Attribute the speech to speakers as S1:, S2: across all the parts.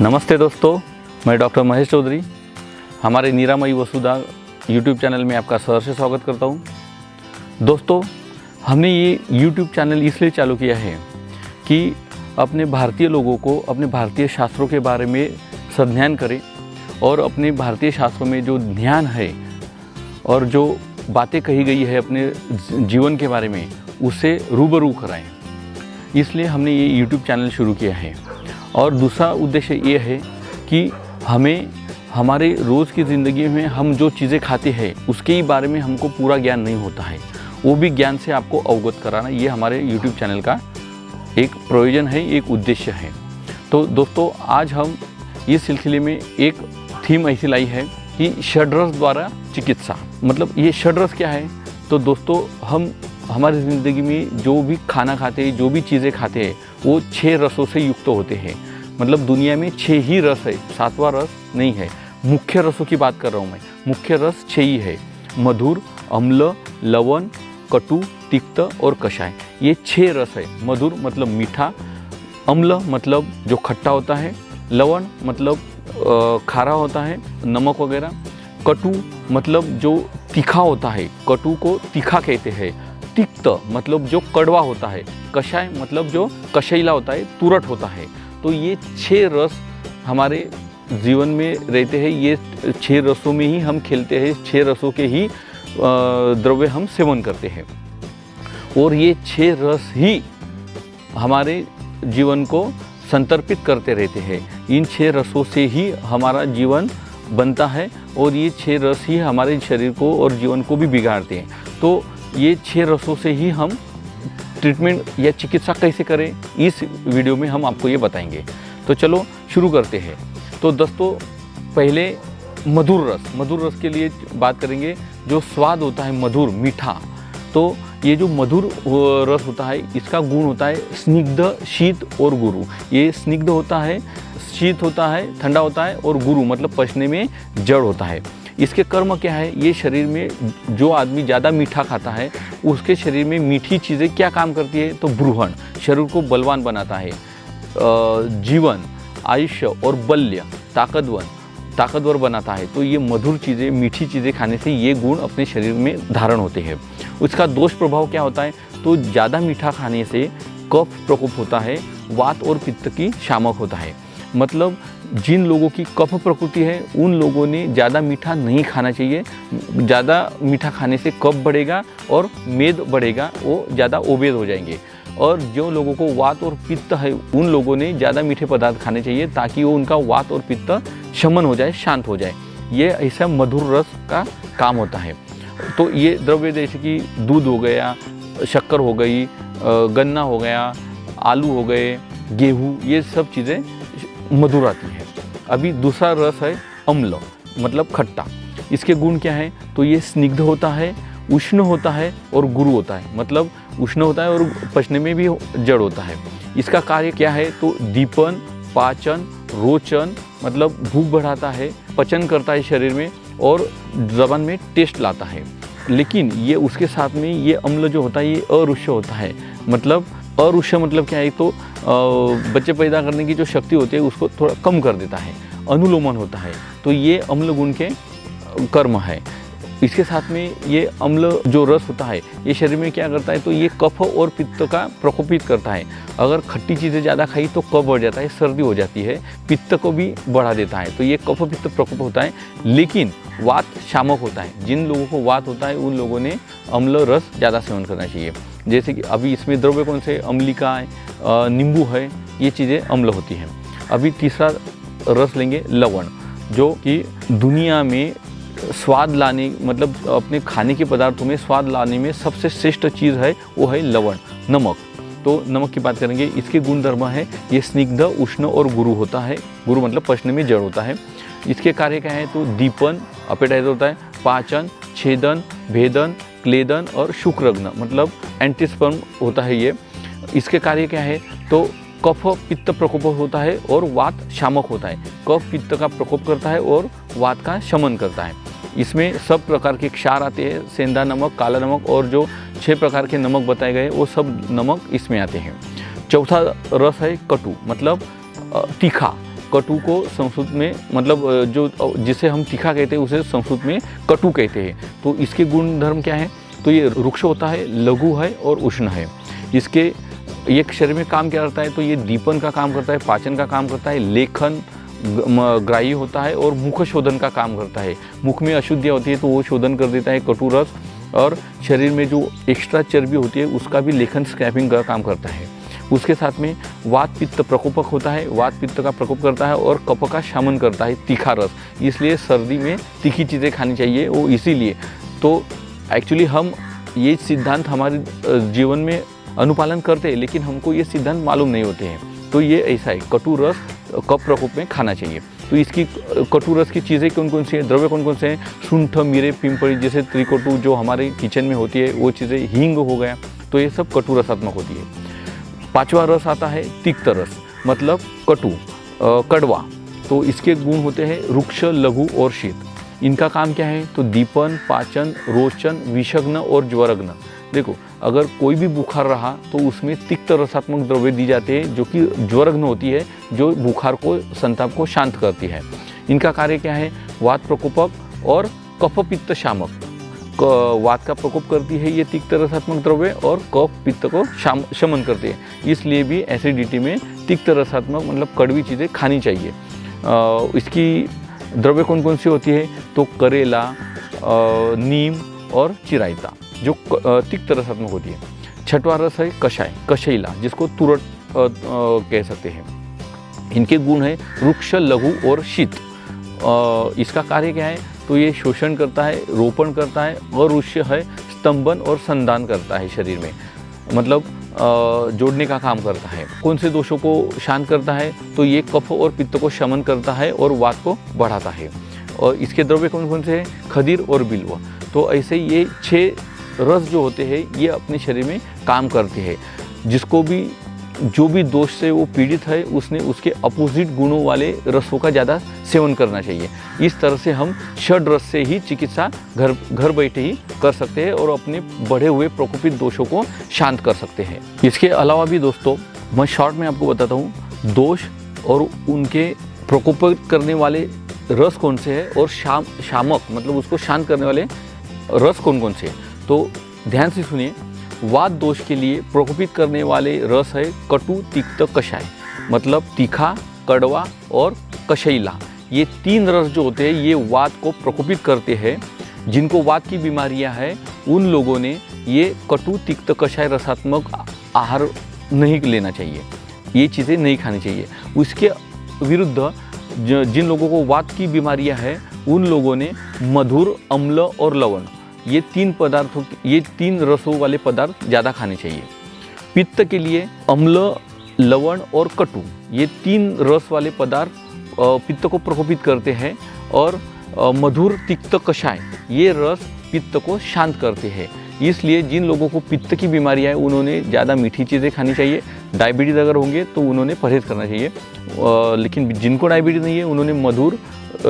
S1: नमस्ते दोस्तों, मैं डॉक्टर महेश चौधरी हमारे निरामयी वसुधा यूट्यूब चैनल में आपका सहर्ष स्वागत करता हूं। दोस्तों, हमने ये यूट्यूब चैनल इसलिए चालू किया है कि अपने भारतीय लोगों को अपने भारतीय शास्त्रों के बारे में संज्ञान करें और अपने भारतीय शास्त्रों में जो ज्ञान है और जो बातें कही गई है अपने जीवन के बारे में उससे रूबरू कराएं। इसलिए हमने ये यूट्यूब चैनल शुरू किया है। और दूसरा उद्देश्य ये है कि हमें हमारे रोज़ की ज़िंदगी में हम जो चीज़ें खाते हैं उसके ही बारे में हमको पूरा ज्ञान नहीं होता है, वो भी ज्ञान से आपको अवगत कराना, ये हमारे यूट्यूब चैनल का एक प्रयोजन है, एक उद्देश्य है। तो दोस्तों, आज हम इस सिलसिले में एक थीम ऐसी लाई है कि षड्रस द्वारा चिकित्सा। मतलब ये षड्रस क्या है? तो दोस्तों, हम हमारी ज़िंदगी में जो भी खाना खाते हैं, जो भी चीज़ें खाते हैं, वो 6 रसों से युक्त होते हैं। मतलब दुनिया में 6 ही रस है, 7वां रस नहीं है। मुख्य रसों की बात कर रहा हूँ मैं। मुख्य रस 6 ही है: मधुर, अम्ल, लवण, कटु, तिक्त और कषाय। ये 6 रस है। मधुर मतलब मीठा, अम्ल मतलब जो खट्टा होता है, लवण मतलब खारा होता है, नमक वगैरह, कटु मतलब जो तीखा होता है, कटु को तीखा कहते हैं, तिक्त मतलब जो कड़वा होता है, कषाय मतलब जो कषैला होता है, तुरट होता है। तो ये 6 रस हमारे जीवन में रहते हैं। ये 6 रसों में ही हम खेलते हैं, 6 रसों के ही द्रव्य हम सेवन करते हैं और ये 6 रस ही हमारे जीवन को संतर्पित करते रहते हैं। इन 6 रसों से ही हमारा जीवन बनता है और ये 6 रस ही हमारे शरीर को और जीवन को भी बिगाड़ते हैं। तो ये 6 रसों से ही हम ट्रीटमेंट या चिकित्सा कैसे करें, इस वीडियो में हम आपको ये बताएंगे। तो चलो शुरू करते हैं। तो दोस्तों, पहले मधुर रस के लिए बात करेंगे। जो स्वाद होता है मधुर, मीठा, तो ये जो मधुर रस होता है इसका गुण होता है स्निग्ध, शीत और गुरु। ये स्निग्ध होता है, शीत होता है, ठंडा होता है, और गुरु मतलब पचने में जड़ होता है। इसके कर्म क्या है? ये शरीर में जो आदमी ज़्यादा मीठा खाता है उसके शरीर में मीठी चीज़ें क्या काम करती है? तो ब्रूहण, शरीर को बलवान बनाता है, जीवन, आयुष्य और बल्य, ताकतवर बनाता है। तो ये मधुर चीज़ें, मीठी चीज़ें खाने से ये गुण अपने शरीर में धारण होते हैं। उसका दोष प्रभाव क्या होता है? तो ज़्यादा मीठा खाने से कफ प्रकोप होता है, वात और पित्त की शामक होता है। मतलब जिन लोगों की कफ प्रकृति है उन लोगों ने ज़्यादा मीठा नहीं खाना चाहिए। ज़्यादा मीठा खाने से कफ बढ़ेगा और मेद बढ़ेगा, वो ज़्यादा ओबेद हो जाएंगे। और जो लोगों को वात और पित्त है उन लोगों ने ज़्यादा मीठे पदार्थ खाने चाहिए ताकि वो उनका वात और पित्त शमन हो जाए, शांत हो जाए। ये ऐसा मधुर रस का काम होता है। तो ये द्रव्य जैसे कि दूध हो गया, शक्कर हो गई, गन्ना हो गया, आलू हो गए, गेहूँ, ये सब चीज़ें मधुर आती है। अभी दूसरा रस है अम्ल, मतलब खट्टा। इसके गुण क्या है? तो ये स्निग्ध होता है, उष्ण होता है और गुरु होता है। मतलब उष्ण होता है और पचने में भी जड़ होता है। इसका कार्य क्या है? तो दीपन, पाचन, रोचन, मतलब भूख बढ़ाता है, पचन करता है शरीर में और ज़बान में टेस्ट लाता है। लेकिन ये उसके साथ में ये अम्ल जो होता है ये अरुष्य होता है। मतलब अरुष्य मतलब क्या है? तो बच्चे पैदा करने की जो शक्ति होती है उसको थोड़ा कम कर देता है, अनुलोमन होता है। तो ये अम्ल गुण के कर्म है। इसके साथ में ये अम्ल जो रस होता है ये शरीर में क्या करता है? तो ये कफ और पित्त का प्रकोपित करता है। अगर खट्टी चीज़ें ज़्यादा खाई तो कफ बढ़ जाता है, सर्दी हो जाती है, पित्त को भी बढ़ा देता है। तो ये कफ पित्त प्रकोप होता है। लेकिन वात शामक होता है। जिन लोगों को वात होता है उन लोगों ने अम्ल रस ज़्यादा सेवन करना चाहिए। जैसे कि अभी इसमें द्रव्य कौन से? अम्लिका है, नींबू है, ये चीज़ें अम्ल होती हैं। अभी तीसरा रस लेंगे लवण, जो कि दुनिया में स्वाद लाने, मतलब अपने खाने के पदार्थों में स्वाद लाने में सबसे श्रेष्ठ चीज़ है वो है लवण, नमक। तो नमक की बात करेंगे। इसके गुण धर्म है ये स्निग्ध, उष्ण और गुरु होता है। गुरु मतलब पचने में जड़ होता है। इसके कार्य क्या है? तो दीपन, अपेटाइजर होता है, पाचन, छेदन, भेदन, क्लेदन और शुक्रग्न, मतलब एंटीस्पर्म होता है ये। इसके कार्य क्या है? तो कफ पित्त प्रकोप होता है और वात शामक होता है। कफ पित्त का प्रकोप करता है और वात का शमन करता है। इसमें सब प्रकार के क्षार आते हैं, सेंधा नमक, काला नमक और जो 6 प्रकार के नमक बताए गए वो सब नमक इसमें आते हैं। चौथा रस है कटु, मतलब तीखा। कटु को संस्कृत में मतलब जो जिसे हम तीखा कहते हैं उसे संस्कृत में कटु कहते हैं। तो इसके गुण धर्म क्या है? तो ये रुक्ष होता है, लघु है और उष्ण है। इसके ये शरीर में काम क्या करता है? तो ये दीपन का काम करता है, पाचन का काम करता है, लेखन ग्राही होता है और मुख शोधन का काम करता है। मुख में अशुद्धियाँ होती है तो वो शोधन कर देता है कटु रस, और शरीर में जो एक्स्ट्रा चर्बी होती है उसका भी लेखन स्क्रैपिंग का काम करता है। उसके साथ में वात पित्त प्रकोपक होता है, वात पित्त का प्रकोप करता है और कफ का शमन करता है तीखा रस। इसलिए सर्दी में तीखी चीज़ें खानी चाहिए। वो इसीलिए तो एक्चुअली हम ये सिद्धांत हमारे जीवन में अनुपालन करते हैं, लेकिन हमको ये सिद्धांत मालूम नहीं होते हैं। तो ये ऐसा है, कटु रस कफ प्रकोप में खाना चाहिए। तो इसकी कटु रस की चीज़ें कौन कौन सी हैं, द्रव्य कौन कौन से हैं? शुंठ, मिरे, पिंपली जैसे त्रिकटु जो हमारे किचन में होती है वो चीज़ें, हींग हो गया, तो ये सब कटु रसात्मक होती है। पांचवा रस आता है तिक्त रस, मतलब कटु कड़वा। तो इसके गुण होते हैं रुक्ष, लघु और शीत। इनका काम क्या है? तो दीपन, पाचन, रोचन, विषग्न और ज्वरग्न। देखो, अगर कोई भी बुखार रहा तो उसमें तिक्त रसात्मक द्रव्य दी जाते हैं जो कि ज्वरग्न होती है, जो बुखार को, संताप को शांत करती है। इनका कार्य क्या है? वात प्रकोपक और कफ पित्त शामक। वात का प्रकोप करती है ये तिक्त रसात्मक द्रव्य और कफ पित्त को शमन करती है। इसलिए भी एसिडिटी में तिक्त रसात्मक मतलब कड़वी चीज़ें खानी चाहिए। इसकी द्रव्य कौन कौन सी होती है? तो करेला, नीम और चिरायता जो तिक्त रसात्मक होती है। छठवां रस है कषाय, कशैला, जिसको तुरट कह सकते हैं। इनके गुण है रुक्ष, लघु और शीत। इसका कार्य क्या है? तो ये शोषण करता है, रोपण करता है, और रुष्य है स्तंभन और संधान करता है शरीर में, मतलब जोड़ने का काम करता है। कौन से दोषों को शांत करता है? तो ये कफ और पित्त को शमन करता है और वात को बढ़ाता है। और इसके द्रव्य कौन कौन से हैं? खदीर और बिल्व। तो ऐसे ये 6 रस जो होते हैं ये अपने शरीर में काम करते हैं। जिसको भी जो भी दोष से वो पीड़ित है उसने उसके अपोजिट गुणों वाले रसों का ज़्यादा सेवन करना चाहिए। इस तरह से हम षड रस से ही चिकित्सा घर बैठे ही कर सकते हैं और अपने बढ़े हुए प्रकोपित दोषों को शांत कर सकते हैं। इसके अलावा भी दोस्तों मैं शॉर्ट में आपको बताता हूँ दोष और उनके प्रकोपित करने वाले रस कौन से हैं और शामक मतलब उसको शांत करने वाले रस कौन कौन से हैं। तो ध्यान से सुनिए। वात दोष के लिए प्रकोपित करने वाले रस है कटु, तिक्त, कषाय, मतलब तीखा, कड़वा और कशैला। ये 3 रस जो होते हैं ये वात को प्रकोपित करते हैं। जिनको वात की बीमारियां हैं उन लोगों ने ये कटु, तिक्त, कषाय रसात्मक आहार नहीं लेना चाहिए, ये चीज़ें नहीं खानी चाहिए। उसके विरुद्ध जिन लोगों को वात की बीमारियां हैं उन लोगों ने मधुर, अम्ल और लवण, ये 3 रसों वाले पदार्थ ज़्यादा खाने चाहिए। पित्त के लिए अम्ल, लवण और कटु, ये 3 रस वाले पदार्थ पित्त को प्रकोपित करते हैं। और मधुर, तिक्त, कषाय ये रस पित्त को शांत करते हैं। इसलिए जिन लोगों को पित्त की बीमारियाँ है उन्होंने ज़्यादा मीठी चीज़ें खानी चाहिए। डायबिटीज़ अगर होंगे तो उन्होंने परहेज़ करना चाहिए, लेकिन जिनको डायबिटीज़ नहीं है उन्होंने मधुर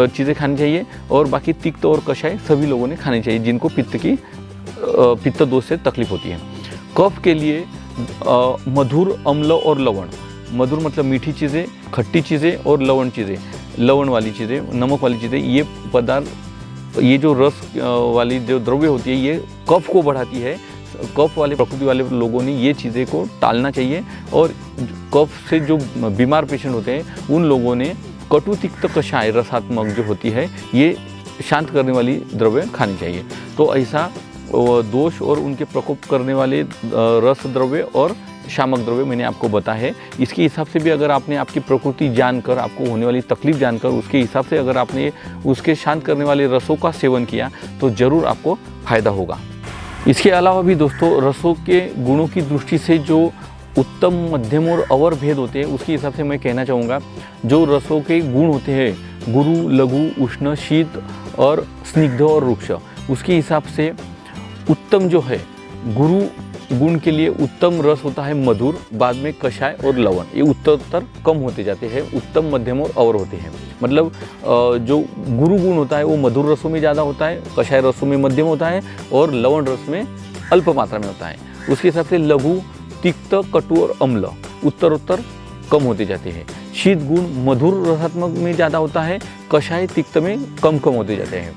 S1: चीज़ें खानी चाहिए। और बाकी तिक्त और कषाय सभी लोगों ने खानी चाहिए जिनको पित्त दोष से तकलीफ होती है। कफ के लिए मधुर, अम्ल और लवण। मधुर मतलब मीठी चीज़ें, खट्टी चीज़ें और लवण चीज़ें, लवण वाली चीज़ें, नमक वाली चीज़ें, ये पदार्थ, ये जो रस वाली जो द्रव्य होती है ये कफ को बढ़ाती है। कफ वाले प्रकृति वाले लोगों ने ये चीज़ें को टालना चाहिए। और कफ से जो बीमार पेशेंट होते हैं उन लोगों ने कटु, तिक्त, कषाय रसात्मक जो होती है ये शांत करने वाली द्रव्य खानी चाहिए। तो ऐसा दोष और उनके प्रकोप करने वाले रस द्रव्य और शामक द्रव्य मैंने आपको बताया है। इसके हिसाब से भी अगर आपने आपकी प्रकृति जानकर, आपको होने वाली तकलीफ जानकर उसके हिसाब से अगर आपने उसके शांत करने वाले रसों का सेवन किया तो ज़रूर आपको फ़ायदा होगा। इसके अलावा भी दोस्तों रसों के गुणों की दृष्टि से जो उत्तम, मध्यम और अवर भेद होते हैं उसके हिसाब से मैं कहना चाहूँगा जो रसों के गुण होते हैं गुरु, लघु, उष्ण, शीत और स्निग्ध और रुक्ष, उसके हिसाब से उत्तम जो है गुरु गुण के लिए उत्तम रस होता है मधुर, बाद में कषाय और लवण, ये उत्तरोत्तर कम होते जाते हैं। उत्तम, मध्यम और अवर होते हैं। मतलब जो गुरु गुण होता है वो मधुर रसों में ज़्यादा होता है, कषाय रसों में मध्यम होता है और लवण रस में अल्प मात्रा में होता है। उसके हिसाब से लघु, तिक्त, कटु और अम्ल उत्तरोत्तर कम होते जाते हैं। शीत गुण मधुर रसात्मक में ज़्यादा होता है, कषाय तिक्त में कम होते जाते हैं।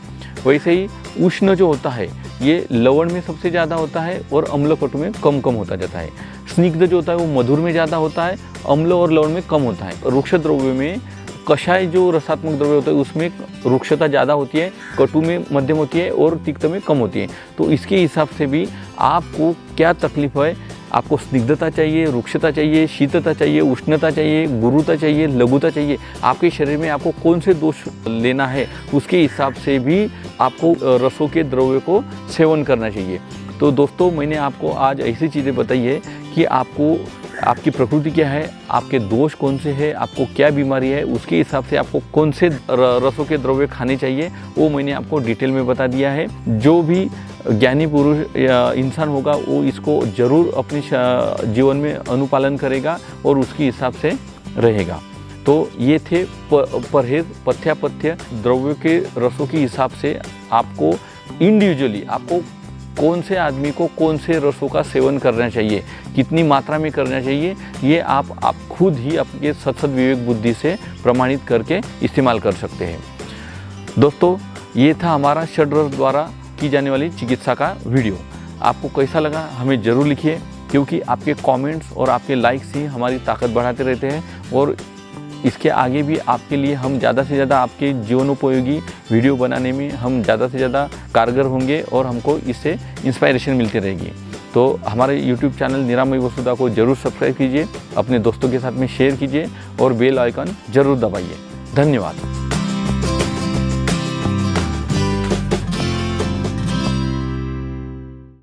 S1: वैसे ही उष्ण जो होता है ये लवण में सबसे ज़्यादा होता है और अम्ल कटु में कम होता जाता है। स्निग्ध जो होता है वो मधुर में ज़्यादा होता है, अम्ल और लवण में कम होता है। रुक्ष द्रव्य में कषाय जो रसात्मक द्रव्य होता है उसमें रुक्षता ज़्यादा होती है, कटु में मध्यम होती है और तिक्त में कम होती है। तो इसके हिसाब से भी आपको क्या तकलीफ है, आपको स्निग्धता चाहिए, रुक्षता चाहिए, शीतता चाहिए, उष्णता चाहिए, गुरुता चाहिए, लघुता चाहिए, आपके शरीर में आपको कौन से दोष लेना है उसके हिसाब से भी आपको रसों के द्रव्य को सेवन करना चाहिए। तो दोस्तों मैंने आपको आज ऐसी चीज़ें बताई है कि आपको आपकी प्रकृति क्या है, आपके दोष कौन से हैं, आपको क्या बीमारी है, उसके हिसाब से आपको कौन से रसों के द्रव्य खाने चाहिए वो मैंने आपको डिटेल में बता दिया है। जो भी ज्ञानी पुरुष या इंसान होगा वो इसको ज़रूर अपने जीवन में अनुपालन करेगा और उसके हिसाब से रहेगा। तो ये थे परहेज पथ्यापथ्य द्रव्यों के रसों के हिसाब से आपको इंडिविजुअली आपको कौन से आदमी को कौन से रसों का सेवन करना चाहिए, कितनी मात्रा में करना चाहिए, ये आप खुद ही अपने सत्सद विवेक बुद्धि से प्रमाणित करके इस्तेमाल कर सकते हैं। दोस्तों ये था हमारा षड्रस द्वारा की जाने वाली चिकित्सा का वीडियो। आपको कैसा लगा हमें ज़रूर लिखिए, क्योंकि आपके कमेंट्स और आपके लाइक्स ही हमारी ताकत बढ़ाते रहते हैं और इसके आगे भी आपके लिए हम ज़्यादा से ज़्यादा आपके जीवनोपयोगी वीडियो बनाने में हम ज़्यादा से ज़्यादा कारगर होंगे और हमको इससे इंस्पायरेशन मिलती रहेगी। तो हमारे YouTube चैनल निरामयी वसुधा को ज़रूर सब्सक्राइब कीजिए, अपने दोस्तों के साथ में शेयर कीजिए और बेल आइकन ज़रूर दबाइए। धन्यवाद।